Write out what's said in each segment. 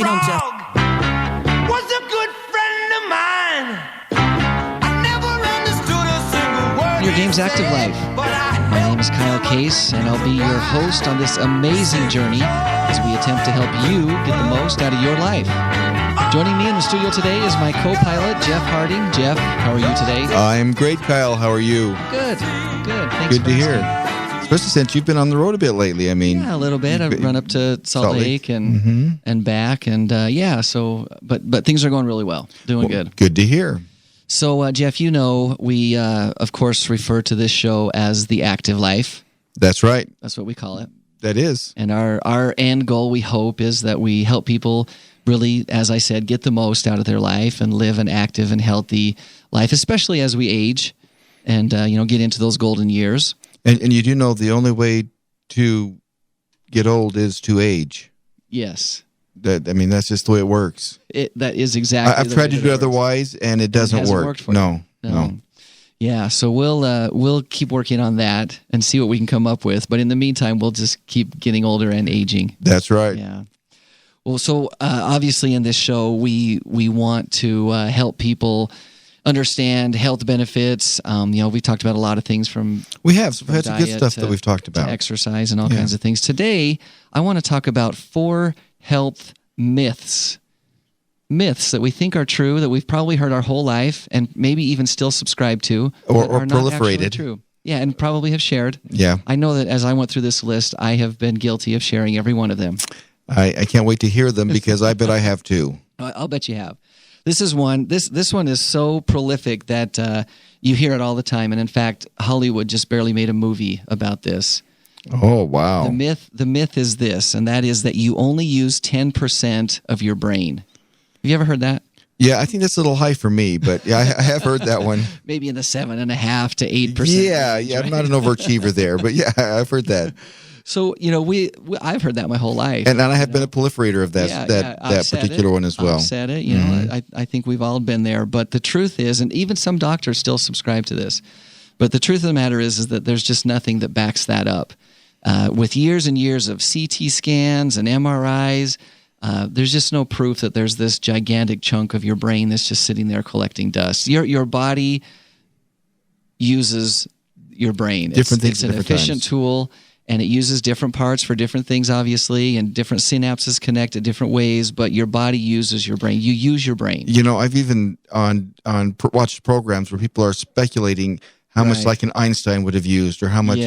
We don't just was a good friend of mine. I never understood a single word. Your Games Active Life. My name is Kyle Case, and I'll be your host on this amazing journey as we attempt to help you get the most out of your life. Joining me in the studio today is my co-pilot, Jeff Harding. Jeff, how are you today? I'm great, Kyle. How are you? Good. Thanks Good for to hear. asking. Especially since you've been on the road a bit lately. I mean, Yeah, a little bit. I've run up to Salt Lake and back, and but things are going really well. Doing good. Good to hear. So, Jeff, you know, we, of course, refer to this show as The Active Life. That's right. That's what we call it. That is. And our end goal, we hope, is that we help people really, as I said, get the most out of their life and live an active and healthy life, especially as we age and, get into those golden years. And you do know the only way to get old is to age. Yes. That's just the way it works. That is exactly. I've tried to do otherwise, and it doesn't work. Worked for you. No. Yeah, so we'll keep working on that and see what we can come up with. But in the meantime, we'll just keep getting older and aging. That's right. Yeah. Well, so obviously in this show, we want to help people understand health benefits. We talked about a lot of things from we have some good stuff that we've talked about. To exercise and all kinds of things. Today, I want to talk about 4 health myths. Myths that we think are true, that we've probably heard our whole life and maybe even still subscribe to. Or are not proliferated. actually true. Yeah, and probably have shared. Yeah. I know that as I went through this list, I have been guilty of sharing every one of them. I can't wait to hear them because I bet I have too. I'll bet you have. This is one. This one is so prolific that you hear it all the time. And in fact, Hollywood just barely made a movie about this. Oh, wow. The myth is this, and that is that you only use 10% of your brain. Have you ever heard that? Yeah, I think that's a little high for me, but yeah, I have heard that one. Maybe in the 7.5 to 8%. Yeah, range, I'm not an overachiever there, but yeah, I've heard that. So, I've heard that my whole life. And I have been a proliferator of that particular one as well. I've said it. I think we've all been there. But the truth is, and even some doctors still subscribe to this, but the truth of the matter is that there's just nothing that backs that up. With years and years of CT scans and MRIs, there's just no proof that there's this gigantic chunk of your brain that's just sitting there collecting dust. Your body uses your brain. It's an efficient tool. And it uses different parts for different things, obviously, and different synapses connect in different ways, but your body uses your brain. You use your brain. I've even watched programs where people are speculating how much like an Einstein would have used or how much,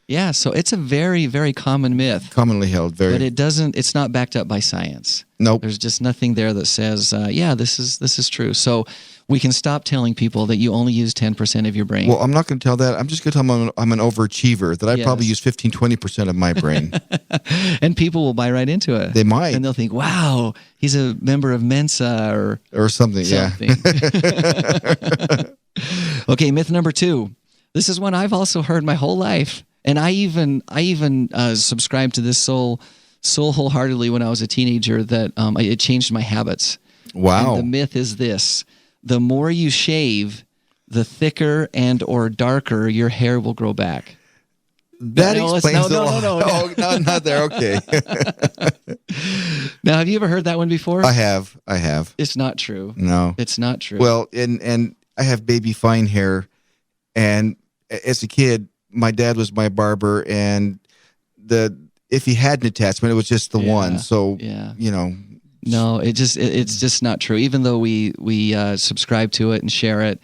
Yeah, so it's a very, very common myth. Commonly held. But it's not backed up by science. Nope. There's just nothing there that says, this is true. So we can stop telling people that you only use 10% of your brain. Well, I'm not going to tell that. I'm just going to tell them I'm an overachiever, that I probably use 15-20% of my brain. And people will buy right into it. They might. And they'll think, wow, he's a member of Mensa or something. Yeah. Okay, myth number 2. This is one I've also heard my whole life. And I even subscribed to this so wholeheartedly when I was a teenager that it changed my habits. Wow. And the myth is this: the more you shave, the thicker and or darker your hair will grow back. That explains no. Oh, not there. Okay. Now, have you ever heard that one before? I have. It's not true. No. It's not true. Well, and I have baby fine hair, and as a kid, my dad was my barber, and if he had an attachment, it was just the one. So No, it's just not true. Even though we subscribe to it and share it,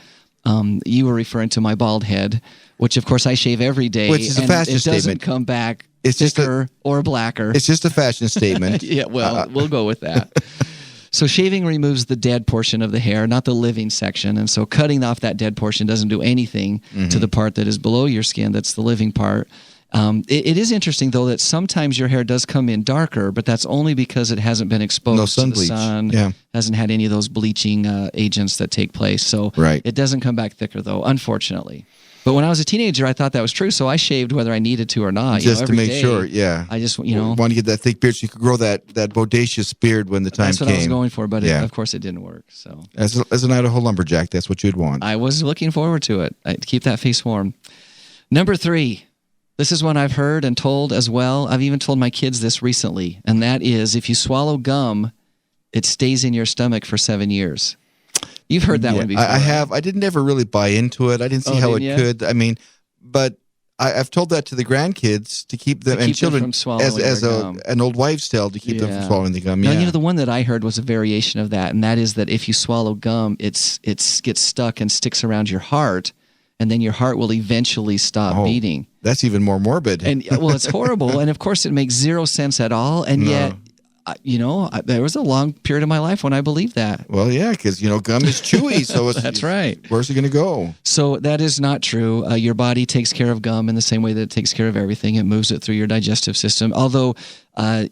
you were referring to my bald head, which of course I shave every day, which is a fashion statement. It doesn't come back thicker or blacker. It's just a fashion statement. Yeah, well, we'll go with that. So shaving removes the dead portion of the hair, not the living section. And so cutting off that dead portion doesn't do anything to the part that is below your skin, that's the living part. It is interesting, though, that sometimes your hair does come in darker, but that's only because it hasn't been exposed to the sun, hasn't had any of those bleaching agents that take place. So it doesn't come back thicker, though, unfortunately. But when I was a teenager, I thought that was true, so I shaved whether I needed to or not. Just to make sure, I just, want to get that thick beard so you could grow that bodacious beard when the time came. That's what I was going for, but of course it didn't work. So as an Idaho lumberjack, that's what you'd want. I was looking forward to it. I'd keep that face warm. Number 3. This is one I've heard and told as well. I've even told my kids this recently, and that is if you swallow gum, it stays in your stomach for 7 years. You've heard that one before. I have. I didn't ever really buy into it. I didn't see how it could. I mean, but I've told that to the grandkids to keep them and children from swallowing as an old wives' tale to keep them from swallowing the gum. Now, the one that I heard was a variation of that, and that is that if you swallow gum, it gets stuck and sticks around your heart, and then your heart will eventually stop beating. That's even more morbid. And well, it's horrible, and of course, it makes zero sense at all, and yet. There was a long period of my life when I believed that. Well, yeah, because, gum is chewy. So That's right. Where's it going to go? So that is not true. Your body takes care of gum in the same way that it takes care of everything. It moves it through your digestive system. Although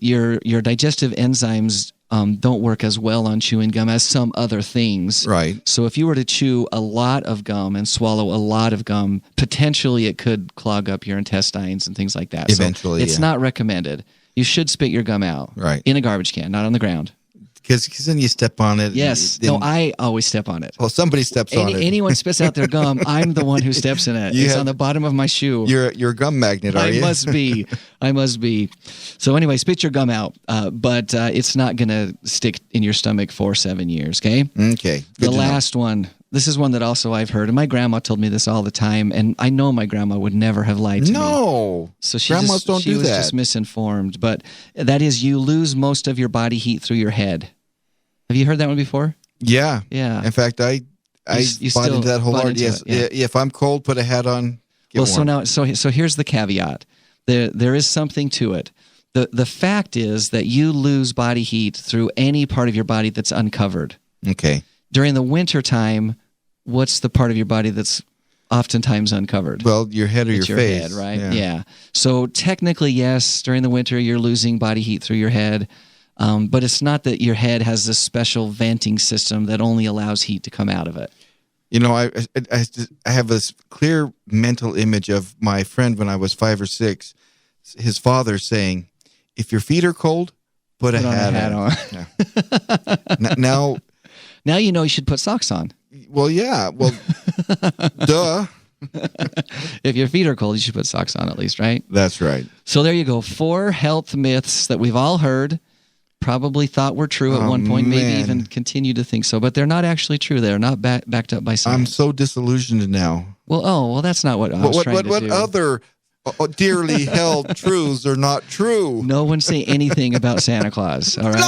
your digestive enzymes don't work as well on chewing gum as some other things. Right. So if you were to chew a lot of gum and swallow a lot of gum, potentially it could clog up your intestines and things like that. Eventually, so it's not recommended. You should spit your gum out in a garbage can, not on the ground. Because then you step on it. Yes. No, I always step on it. Well, somebody steps on it. Anyone spits out their gum, I'm the one who steps in it. It's on the bottom of my shoe. You're a gum magnet, are you? I must be. So anyway, spit your gum out, but it's not going to stick in your stomach for 7 years, okay? Okay. The last one. This is one that also I've heard, and my grandma told me this all the time, and I know my grandma would never have lied to me. No. So she Grandmas don't do was that. just misinformed. But that is, you lose most of your body heat through your head. Have you heard that one before? Yeah. Yeah. In fact, I bought into that wholeheartedly. Yes. If I'm cold, put a hat on. Get warm. So here's the caveat. There is something to it. The fact is that you lose body heat through any part of your body that's uncovered. Okay. During the winter time, what's the part of your body that's oftentimes uncovered? Well, your head or your face. Head, right? Yeah. So technically, yes, during the winter, you're losing body heat through your head. But it's not that your head has this special venting system that only allows heat to come out of it. I have this clear mental image of my friend when I was 5 or 6, his father saying, if your feet are cold, put a hat on. Yeah. Now you know you should put socks on. Well, yeah. Well, duh. If your feet are cold, you should put socks on at least, right? That's right. So there you go. 4 health myths that we've all heard, probably thought were true at one point, maybe even continue to think so, but they're not actually true. They're not backed up by science. I'm so disillusioned now. Well, that's not what I was trying to do. What other dearly held truths are not true? No one say anything about Santa Claus, all right?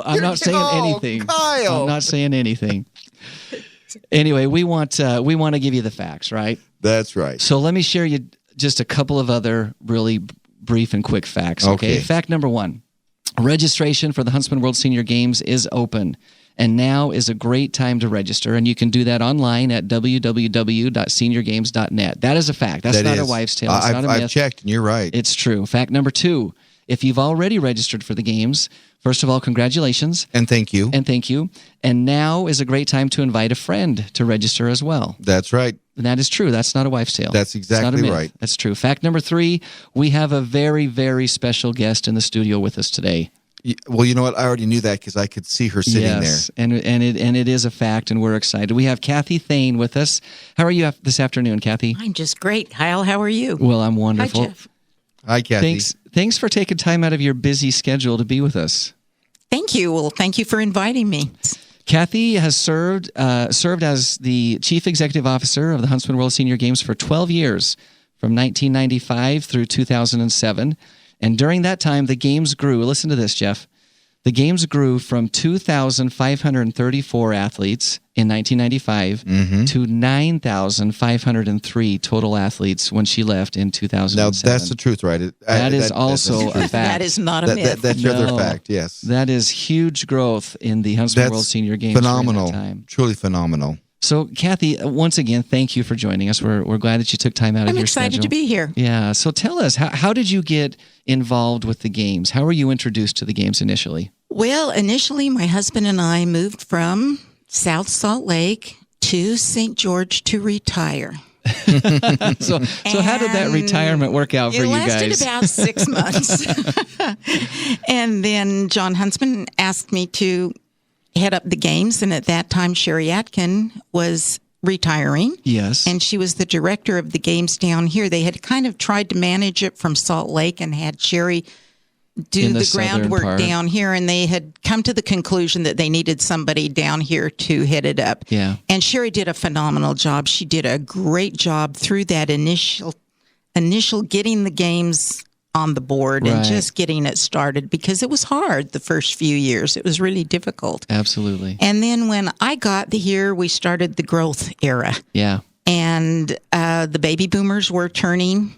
I'm not saying anything. Kyle. I'm not saying anything. Anyway, we want to give you the facts, right? That's right. So let me share you just a couple of other really brief and quick facts, okay? Fact number 1. Registration for the Huntsman World Senior Games is open, and now is a great time to register, and you can do that online at www.seniorgames.net. That is a fact. That's not a wives' tale. It's not a myth. I've checked, and you're right. It's true. Fact number 2, if you've already registered for the games, first of all, congratulations. And thank you. And now is a great time to invite a friend to register as well. That's right. And that is true. That's not a wives' tale. That's exactly right. That's true. Fact number 3, we have a very, very special guest in the studio with us today. Well, you know what? I already knew that because I could see her sitting there. Yes, and it is a fact, and we're excited. We have Kathie Thayne with us. How are you this afternoon, Kathie? I'm just great. Kyle, how are you? Well, I'm wonderful. Hi, Jeff. Hi, Kathie. Thanks for taking time out of your busy schedule to be with us. Thank you. Well, thank you for inviting me. Kathie has served as the Chief Executive Officer of the Huntsman World Senior Games for 12 years, from 1995 through 2007. And during that time, the games grew. Listen to this, Jeff. The games grew from 2,534 athletes in 1995 to 9,503 total athletes when she left in 2007. Now, that's the truth, right? That is also a fact. That is not a myth. That's the other fact, yes. That is huge growth in the Huntsman World Senior Games. Phenomenal. During that time. Truly phenomenal. So, Kathie, once again, thank you for joining us. We're glad that you took time out of your schedule. I'm excited to be here. Yeah. So tell us, how did you get involved with the games? How were you introduced to the games initially? Well, initially, my husband and I moved from South Salt Lake to St. George to retire. So how did that retirement work out for you guys? It lasted about 6 months. And then John Huntsman asked me to head up the games, and at that time, Sherry Atkin was retiring. Yes. And she was the director of the games down here. They had kind of tried to manage it from Salt Lake and had Sherry do in the southern groundwork part. down here, and they had come to the conclusion that they needed somebody down here to head it up. Yeah. And Sherry did a phenomenal job. She did a great job through that initial getting the games on the board and Right. just getting it started, because it was hard the first few years. It was really difficult. Absolutely. And then when I got here, we started the growth era. Yeah. And the baby boomers were turning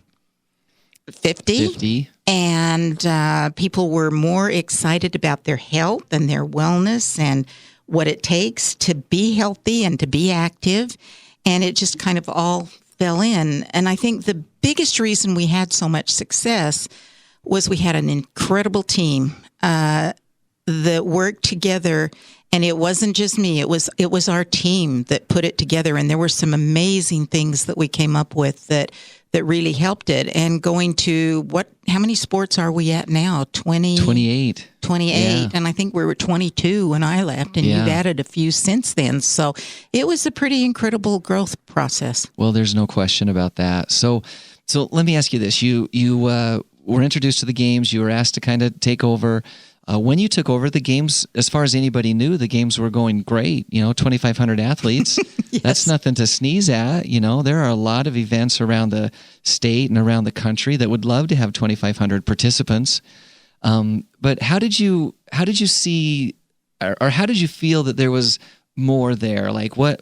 50. 50. And people were more excited about their health and their wellness and what it takes to be healthy and to be active. And it just kind of all fell in. And I think the biggest reason we had so much success was we had an incredible team that worked together. And it wasn't just me. It was our team that put it together. And there were some amazing things that we came up with that really helped it. And going to how many sports are we at now? 28. 28. Yeah. And I think we were 22 when I left, and Yeah. you've added a few since then. So it was a pretty incredible growth process. Well, there's no question about that. So let me ask you this. You were introduced to the games. You were asked to kind of take over. When you took over the games, as far as anybody knew, the games were going great. 2,500 athletes. Yes. That's nothing to sneeze at. There are a lot of events around the state and around the country that would love to have 2,500 participants. But how did you see, or how did you feel that there was more there? Like what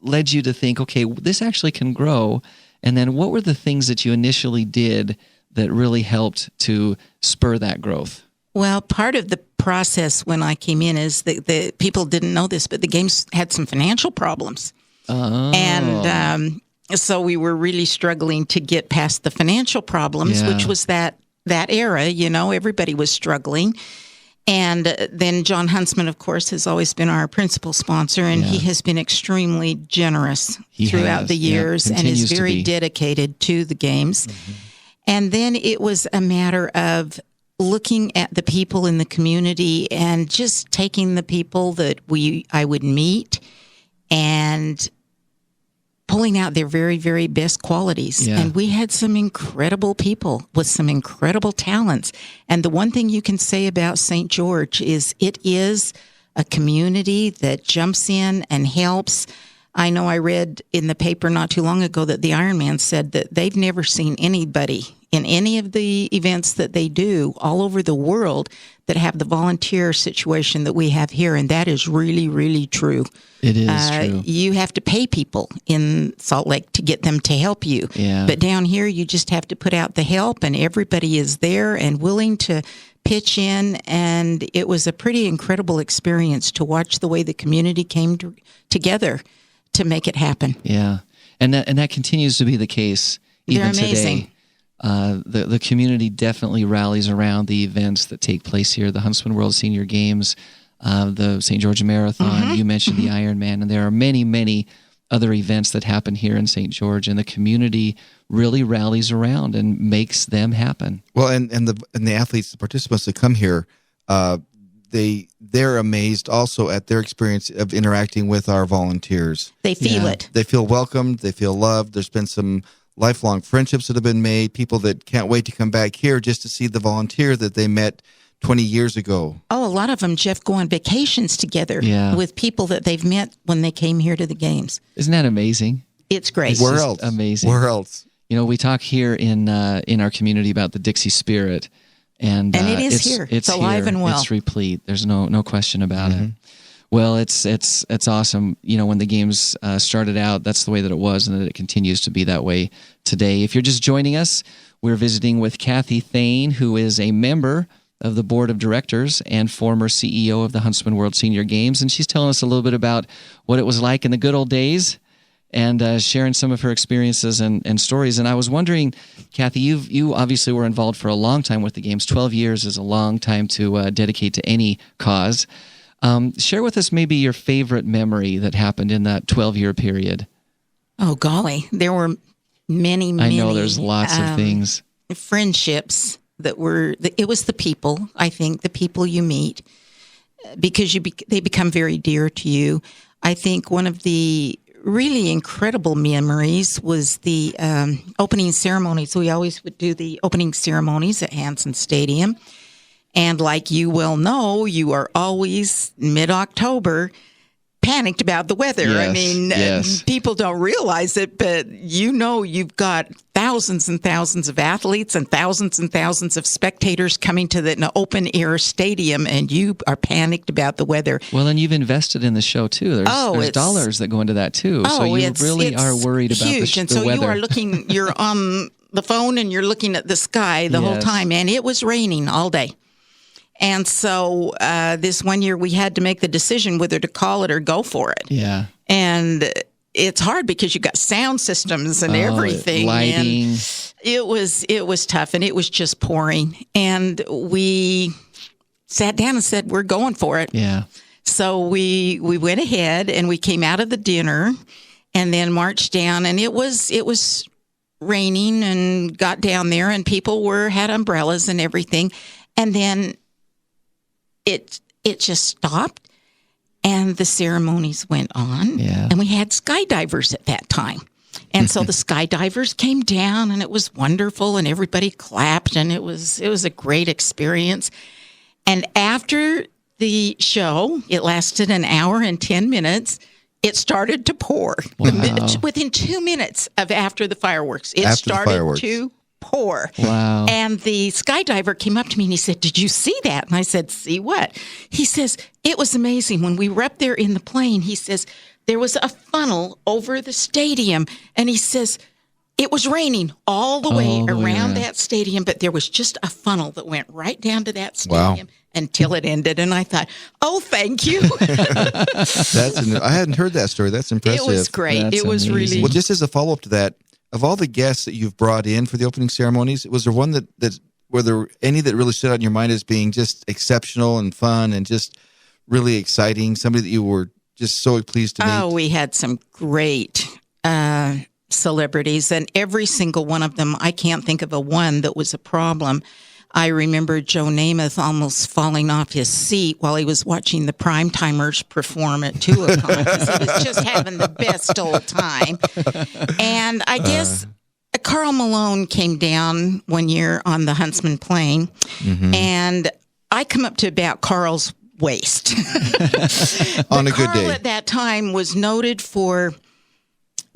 led you to think, okay, this actually can grow? And then what were the things that you initially did that really helped to spur that growth? Well, part of the process when I came in is that the people didn't know this, but the games had some financial problems. Oh. And so we were really struggling to get past the financial problems, Yeah. which was that era, everybody was struggling. And then John Huntsman, of course, has always been our principal sponsor, and he has been extremely generous throughout the years and is very dedicated to the games. Mm-hmm. And then it was a matter of looking at the people in the community and just taking the people that I would meet and pulling out their very, very best qualities. Yeah. And we had some incredible people with some incredible talents. And the one thing you can say about St. George is it is a community that jumps in and helps. I know I read in the paper not too long ago that the Ironman said that they've never seen anybody in any of the events that they do all over the world that have the volunteer situation that we have here. And that is really, really true. It is true. You have to pay people in Salt Lake to get them to help you. Yeah. But down here, you just have to put out the help, and everybody is there and willing to pitch in. And it was a pretty incredible experience to watch the way the community came together to make it happen. Yeah. And that continues to be the case even They're amazing. today. The community definitely rallies around the events that take place here, the Huntsman World Senior Games, the St. George Marathon. Mm-hmm. You mentioned the Ironman, and there are many, many other events that happen here in St. George, and the community really rallies around and makes them happen. Well, and the athletes, the participants that come here, they're amazed also at their experience of interacting with our volunteers. They feel it. They feel welcomed. They feel loved. There's been some lifelong friendships that have been made, people that can't wait to come back here just to see the volunteer that they met 20 years ago. Oh, a lot of them, Jeff, go on vacations together with people that they've met when they came here to the games. Isn't that amazing? It's great. Where else? Amazing. Where else? We talk here in our community about the Dixie spirit. And it is here. It's alive and well. It's replete. There's no question about it. Well, it's awesome. When the games started out, that's the way that it was, and that it continues to be that way today. If you're just joining us, we're visiting with Kathie Thayne, who is a member of the board of directors and former CEO of the Huntsman World Senior Games, and she's telling us a little bit about what it was like in the good old days, and sharing some of her experiences and stories. And I was wondering, Kathie, you obviously were involved for a long time with the games. 12 years is a long time to dedicate to any cause. Share with us maybe your favorite memory that happened in that 12-year period. Oh, golly. There were many, I know there's lots of things. Friendships that were, it was the people, I think, the people you meet, because they become very dear to you. I think one of the really incredible memories was the opening ceremonies. We always would do the opening ceremonies at Huntsman Stadium. And like you well know, you are always mid-October panicked about the weather. Yes, I mean, people don't realize it, but you've got thousands and thousands of athletes and thousands of spectators coming to the open-air stadium, and you are panicked about the weather. Well, and you've invested in the show, too. There's dollars that go into that, too. So you really are worried about the weather. And so you're on the phone and you're looking at the sky the whole time, and it was raining all day. And so this one year we had to make the decision whether to call it or go for it. Yeah. And it's hard because you got sound systems and everything. Lighting. And it was tough, and it was just pouring. And we sat down and said, we're going for it. Yeah. So we went ahead and we came out of the dinner and then marched down, and it was raining, and got down there and people had umbrellas and everything. And then it just stopped, and the ceremonies went on. Yeah. And we had skydivers at that time. And so the skydivers came down, and it was wonderful, and everybody clapped, and it was a great experience. And after the show, it lasted an hour and 10 minutes. It started to pour. Wow. Within 2 minutes of after the fireworks, it started to pour. Wow. And the skydiver came up to me and he said, "Did you see that?" And I said, "See what?" He says, "It was amazing. When we were up there in the plane," he says, "there was a funnel over the stadium." And he says, "It was raining all the way around that stadium, but there was just a funnel that went right down to that stadium until it ended." And I thought, "Oh, thank you." I hadn't heard that story. That's impressive. It was great. That's it was amazing. really... Well, just as a follow-up to that, of all the guests that you've brought in for the opening ceremonies, was there one were there any that really stood out in your mind as being just exceptional and fun and just really exciting? Somebody that you were just so pleased to meet? Oh, we had some great celebrities, and every single one of them, I can't think of a one that was a problem. I remember Joe Namath almost falling off his seat while he was watching the Primetimers perform at 2 o'clock because he was just having the best old time. And I guess Carl Malone came down one year on the Huntsman plane, and I come up to about Carl's waist. On a good Carl day. at that time was noted for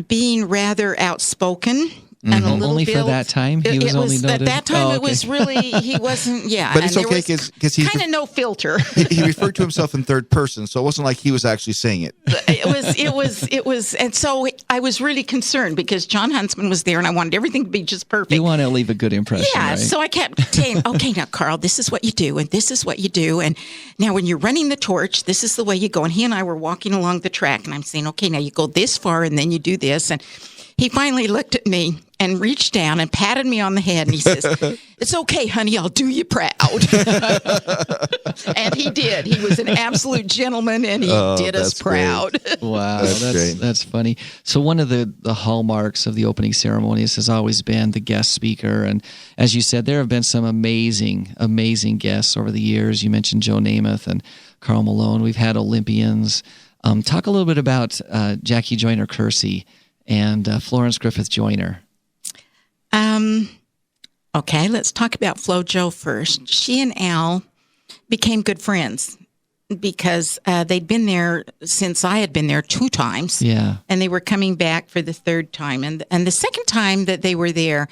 being rather outspoken. And a little only bit, for that time? He was only noted? At that time, it was really, he wasn't, But it's okay because he kind of no filter. he referred to himself in third person, so it wasn't like he was actually saying it. It was, and so I was really concerned because John Huntsman was there, and I wanted everything to be just perfect. You want to leave a good impression, Yeah, right? so I kept saying, "Okay, now, Carl, this is what you do, and this is what you do, and now when you're running the torch, this is the way you go." And he and I were walking along the track, and I'm saying, "Okay, now you go this far, and then you do this." And he finally looked at me and reached down and patted me on the head, and he says, "It's okay, honey, I'll do you proud." And he did. He was an absolute gentleman, and he did us proud. Wow, That's that's funny. So one of the hallmarks of the opening ceremonies has always been the guest speaker. And as you said, there have been some amazing, amazing guests over the years. You mentioned Joe Namath and Carl Malone. We've had Olympians. Talk a little bit about Jackie Joyner-Kersee and Florence Griffith Joyner. Okay, let's talk about FloJo first. She and Al became good friends because they'd been there since I had been there 2 times. Yeah. And they were coming back for the 3rd time. And the second time that they were there,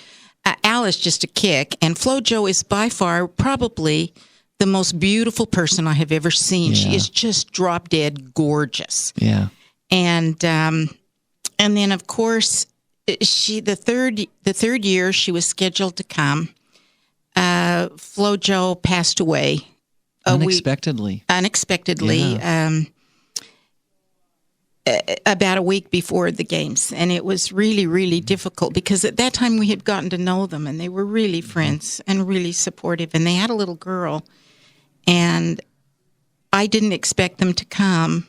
Al is just a kick. And FloJo is by far probably the most beautiful person I have ever seen. Yeah. She is just drop dead gorgeous. Yeah. And then, of course, the third year she was scheduled to come, FloJo passed away Unexpectedly. about a week before the games. And it was really, really difficult because at that time we had gotten to know them, and they were really friends and really supportive. And they had a little girl, and I didn't expect them to come,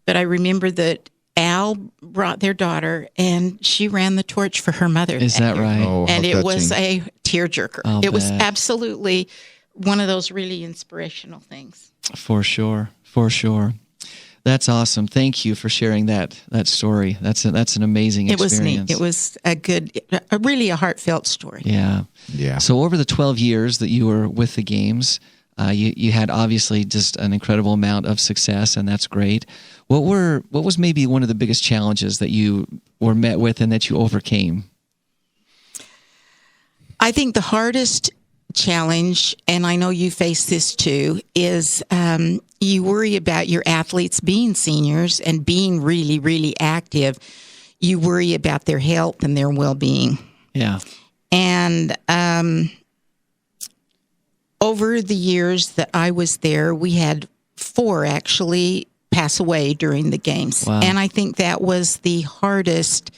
but I remember that Al brought their daughter, and she ran the torch for her mother. Is that year. right? Oh, And how it was touching. a tearjerker. I'll It was bet. absolutely one of those really inspirational things. For sure. For sure. That's awesome. Thank you for sharing that story. That's an amazing experience. It was neat. It was really a heartfelt story. Yeah. Yeah. So over the 12 years that you were with the games, you had obviously just an incredible amount of success, and that's great. What was maybe one of the biggest challenges that you were met with and that you overcame? I think the hardest challenge, and I know you face this too, is you worry about your athletes being seniors and being really, really active. You worry about their health and their well-being. Yeah. And over the years that I was there, we had 4 actually pass away during the games. Wow. And I think that was the hardest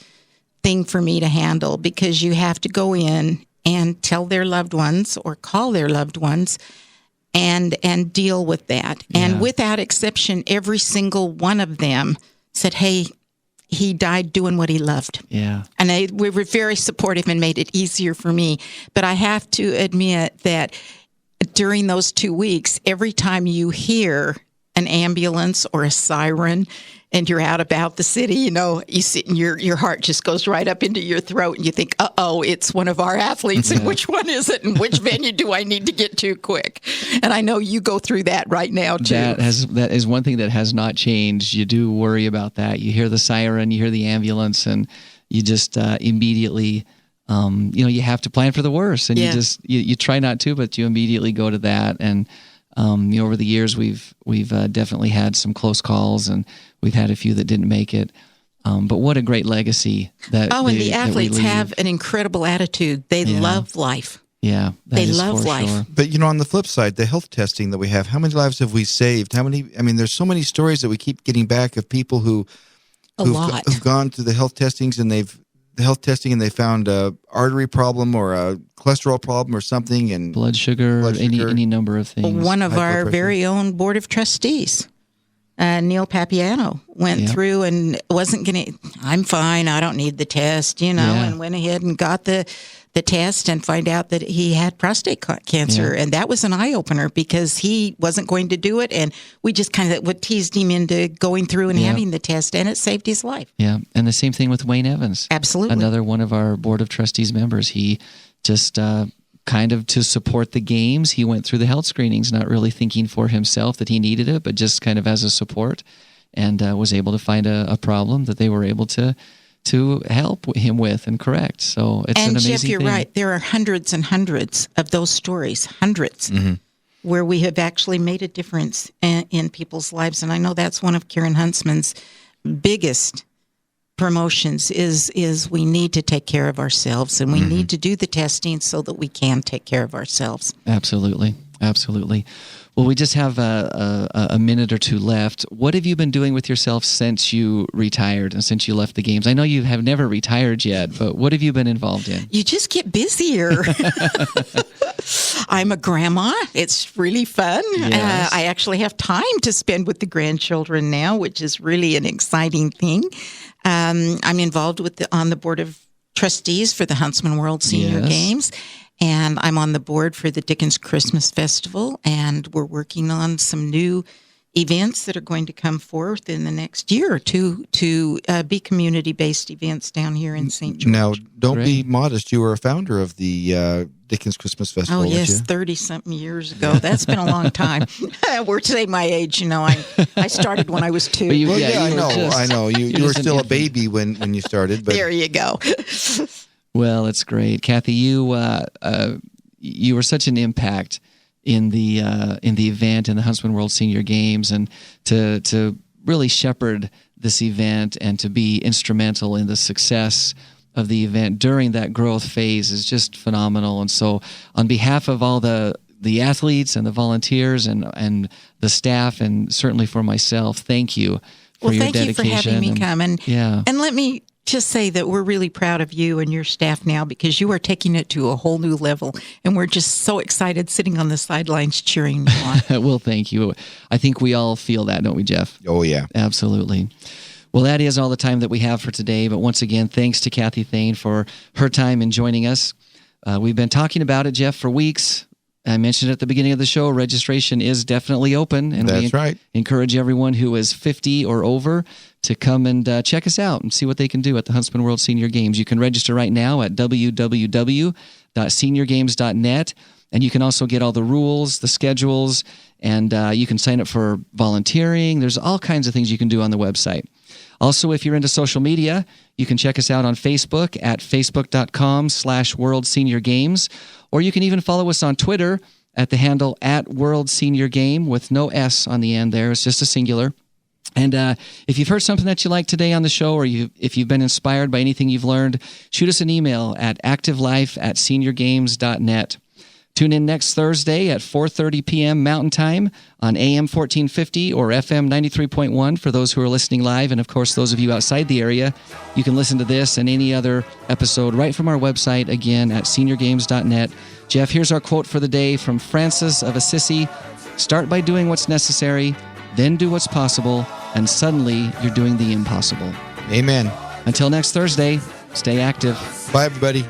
thing for me to handle, because you have to go in and tell their loved ones or call their loved ones and deal with that. Yeah. And without exception, every single one of them said, hey, he died doing what he loved. Yeah. And we were very supportive and made it easier for me. But I have to admit that during those 2 weeks, every time you hear an ambulance or a siren and you're out about the city, you sit and your heart just goes right up into your throat and you think, uh-oh, it's one of our athletes, and which one is it, and which venue do I need to get to quick? And I know you go through that right now too. That is one thing that has not changed. You do worry about that. You hear the siren, you hear the ambulance, and you just immediately, you have to plan for the worst, and you try not to, but you immediately go to that. And over the years, we've definitely had some close calls, and we've had a few that didn't make it. But what a great legacy that! And the athletes have an incredible attitude. They love life. Yeah, they love life. Sure. But on the flip side, the health testing that we have, how many lives have we saved? There's so many stories that we keep getting back of people who've gone to the health testings, and they found a artery problem or a cholesterol problem or something, and blood sugar. Any number of things. One of our very own board of trustees, Neil Papiano, went through and wasn't going to, I'm fine, I don't need the test, and went ahead and got the test and find out that he had prostate cancer. And that was an eye-opener, because he wasn't going to do it, and we just kind of teased him into going through and having the test, and it saved his life. Yeah, and the same thing with Wayne Evans. Absolutely. Another one of our Board of Trustees members. He just kind of to support the games, he went through the health screenings, not really thinking for himself that he needed it, but just kind of as a support, and was able to find a problem that they were able to help him with and correct. So it's an amazing Jeff, you're thing. right. There are hundreds and hundreds of those stories, where we have actually made a difference in people's lives. And I know that's one of Karen Huntsman's biggest promotions is we need to take care of ourselves, and we need to do the testing so that we can take care of ourselves. Absolutely. Well, we just have a minute or two left. What have you been doing with yourself since you retired and since you left the games? I know you have never retired yet, but what have you been involved in? You just get busier. I'm a grandma. It's really fun. Yes. I actually have time to spend with the grandchildren now, which is really an exciting thing. I'm involved on the board of trustees for the Huntsman World Senior Games. And I'm on the board for the Dickens Christmas Festival, and we're working on some new events that are going to come forth in the next year or two to be community-based events down here in St. George. Now, don't be modest. You were a founder of the Dickens Christmas Festival, Oh, yes, 30-something years ago. That's been a long time. We're saying my age, I started when I was 2. I know. You were still a baby when you started. But there you go. Well, it's great, Kathie. You were such an impact in the event in the Huntsman World Senior Games, and to really shepherd this event and to be instrumental in the success of the event during that growth phase is just phenomenal. And so, on behalf of all the athletes and the volunteers and the staff, and certainly for myself, thank you for your dedication. Thank you for having me come. And let me just say that we're really proud of you and your staff now, because you are taking it to a whole new level, and we're just so excited sitting on the sidelines cheering you on. Well, thank you. I think we all feel that, don't we, Jeff? Oh, yeah. Absolutely. Well, that is all the time that we have for today. But once again, thanks to Kathie Thayne for her time in joining us. We've been talking about it, Jeff, for weeks. I mentioned at the beginning of the show, registration is definitely open. And That's right. Encourage everyone who is 50 or over to come and check us out and see what they can do at the Huntsman World Senior Games. You can register right now at www.seniorgames.net. And you can also get all the rules, the schedules, and you can sign up for volunteering. There's all kinds of things you can do on the website. Also, if you're into social media, you can check us out on Facebook at facebook.com/World Senior Games, or you can even follow us on Twitter at the handle @World Senior Game with no S on the end there. It's just a singular. And if you've heard something that you like today on the show, or if you've been inspired by anything you've learned, shoot us an email at activelife@seniorgames.net. Tune in next Thursday at 4:30 p.m. Mountain Time on AM 1450 or FM 93.1 for those who are listening live. And, of course, those of you outside the area, you can listen to this and any other episode right from our website, again, at seniorgames.net. Jeff, here's our quote for the day from Francis of Assisi. Start by doing what's necessary, then do what's possible, and suddenly you're doing the impossible. Amen. Until next Thursday, stay active. Bye, everybody.